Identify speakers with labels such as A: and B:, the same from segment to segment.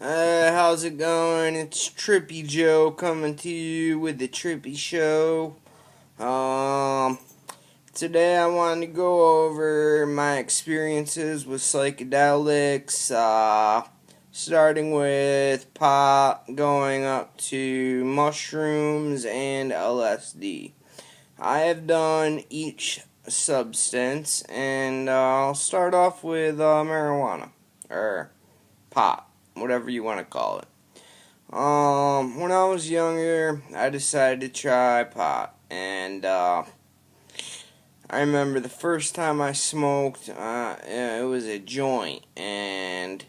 A: How's it going? It's Trippy Joe coming to you with the Trippy Show. Um, Today I wanted to go over my experiences with psychedelics, starting with pot, going up to mushrooms and LSD. I have done each substance, and I'll start off with marijuana, or pot, whatever you want to call it. When I was younger, I decided to try pot, and I remember the first time I smoked, it was a joint, and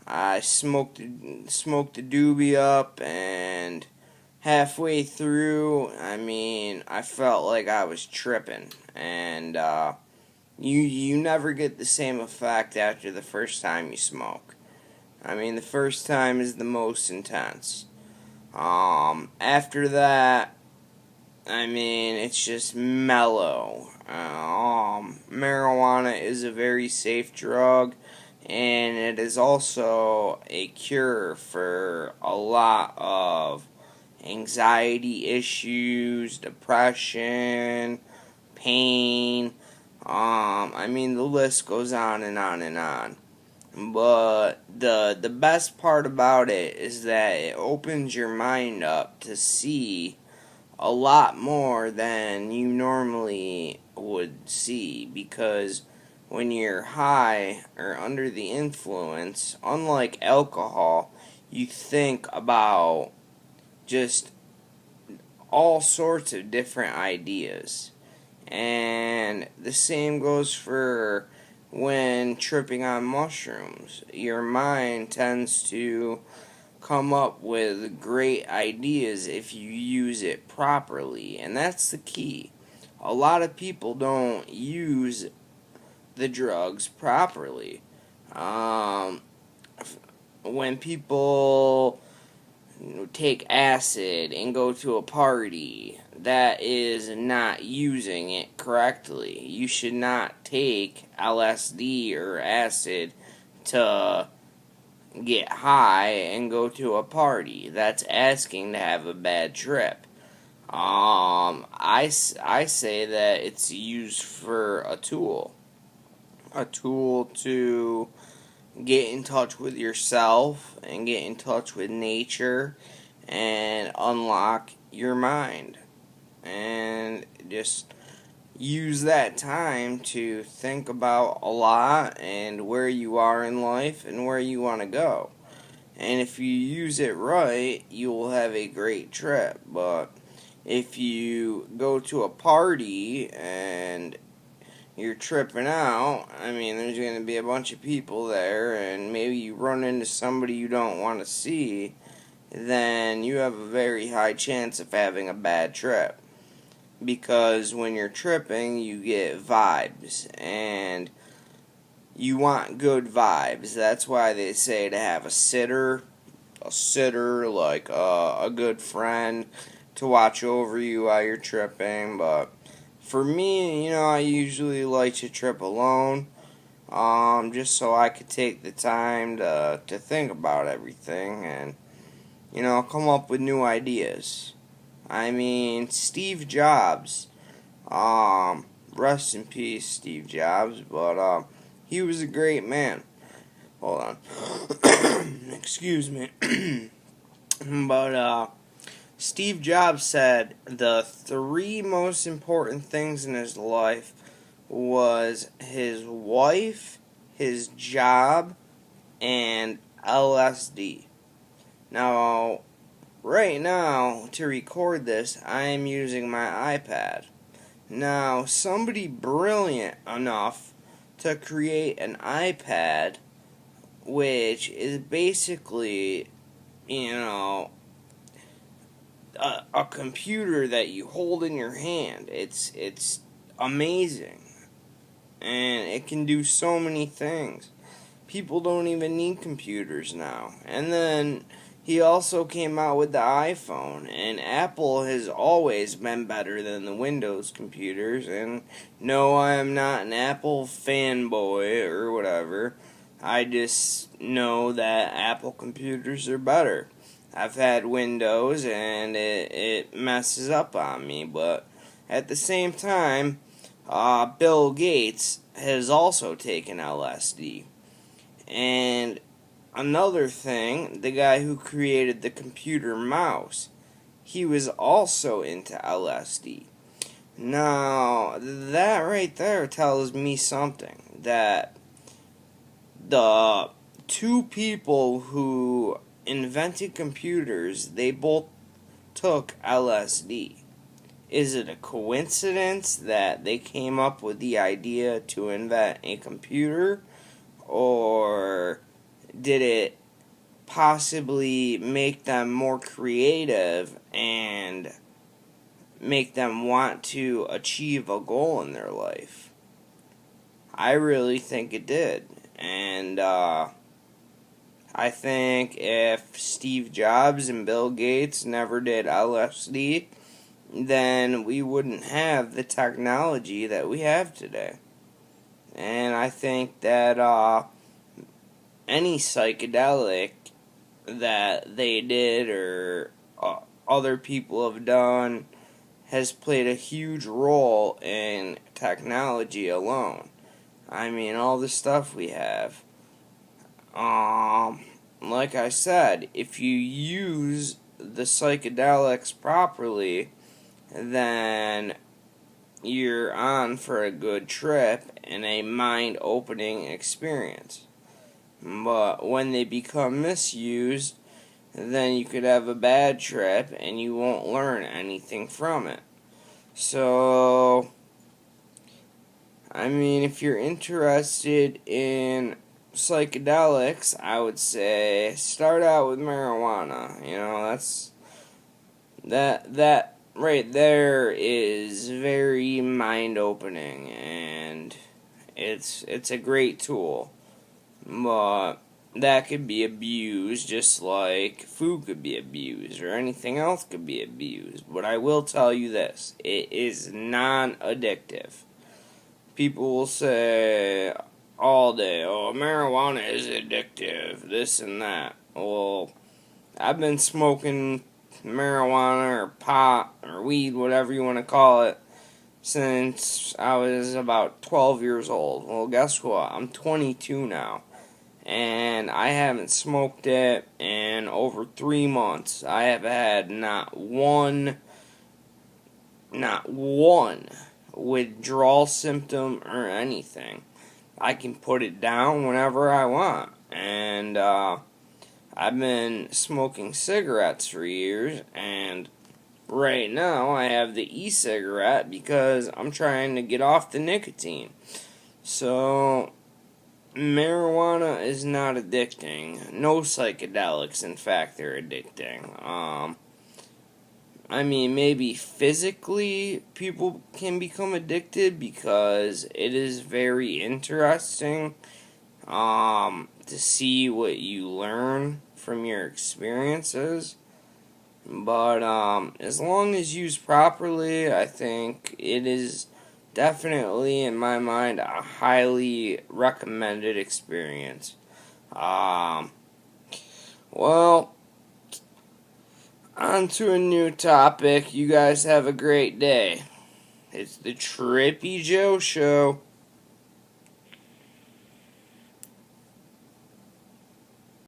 A: I smoked the doobie up, and halfway through, I felt like I was tripping, and you never get the same effect after the first time you smoke. The first time is the most intense. After that, it's just mellow. Marijuana is a very safe drug, and it is also a cure for a lot of anxiety issues, depression, pain. The list goes on and on and on. But the best part about it is that it opens your mind up to see a lot more than you normally would see, because when you're high or under the influence, unlike alcohol, you think about just all sorts of different ideas. And the same goes for when tripping on mushrooms. Your mind tends to come up with great ideas if you use it properly, and that's the key. A lot of people don't use the drugs properly. When people take acid and go to a party, that is not using it correctly. You should not take LSD or acid to get high and go to a party. That's asking to have a bad trip. I say that it's used for a tool to get in touch with yourself and get in touch with nature and unlock your mind, and just use that time to think about a lot and where you are in life and where you want to go. And if you use it right, you will have a great trip. But if you go to a party and you're tripping out, there's going to be a bunch of people there, and maybe you run into somebody you don't want to see, then you have a very high chance of having a bad trip. Because when you're tripping, you get vibes, and you want good vibes. That's why they say to have a sitter like a good friend to watch over you while you're tripping. But for me, I usually like to trip alone, just so I could take the time to think about everything and, come up with new ideas. Steve Jobs, rest in peace, Steve Jobs, but he was a great man. Hold on. Excuse me. But Steve Jobs said the three most important things in his life was his wife, his job, and LSD. Now, right now, to record this, I am using my iPad. Now, somebody brilliant enough to create an iPad, which is basically, a computer that you hold in your hand. It's amazing, and it can do so many things. People don't even need computers now. And then he also came out with the iPhone, and Apple has always been better than the Windows computers. And no, I am not an Apple fanboy or whatever. I just know that Apple computers are better. I've had Windows and it messes up on me, but at the same time, Bill Gates has also taken LSD. And another thing, the guy who created the computer mouse, he was also into LSD. Now, that right there tells me something, that the two people who invented computers, they both took LSD. Is it a coincidence that they came up with the idea to invent a computer? Or did it possibly make them more creative and make them want to achieve a goal in their life? I really think it did. And I think if Steve Jobs and Bill Gates never did LSD, then we wouldn't have the technology that we have today. And I think that any psychedelic that they did or other people have done has played a huge role in technology alone. I mean, all the stuff we have. Like I said, if you use the psychedelics properly, then you're on for a good trip and a mind-opening experience. But when they become misused, then you could have a bad trip and you won't learn anything from it. So, I mean, if you're interested in psychedelics, I would say start out with marijuana. You know, that right there is very mind-opening, and it's a great tool. But that could be abused just like food could be abused or anything else could be abused. But I will tell you this, it is non-addictive. People will say all day, oh, marijuana is addictive, this and that. Well, I've been smoking marijuana or pot or weed, whatever you want to call it, since I was about 12 years old. Well, guess what? I'm 22 now. And I haven't smoked it in over 3 months. I have had not one withdrawal symptom or anything. I can put it down whenever I want. And I've been smoking cigarettes for years, and right now I have the e-cigarette because I'm trying to get off the nicotine. So marijuana is not addicting. No psychedelics, in fact, they're addicting. I mean, maybe physically people can become addicted because it is very interesting to see what you learn from your experiences. But as long as used properly, I think it is definitely, in my mind, a highly recommended experience. Well, on to a new topic. You guys have a great day. It's the Trippy Joe Show.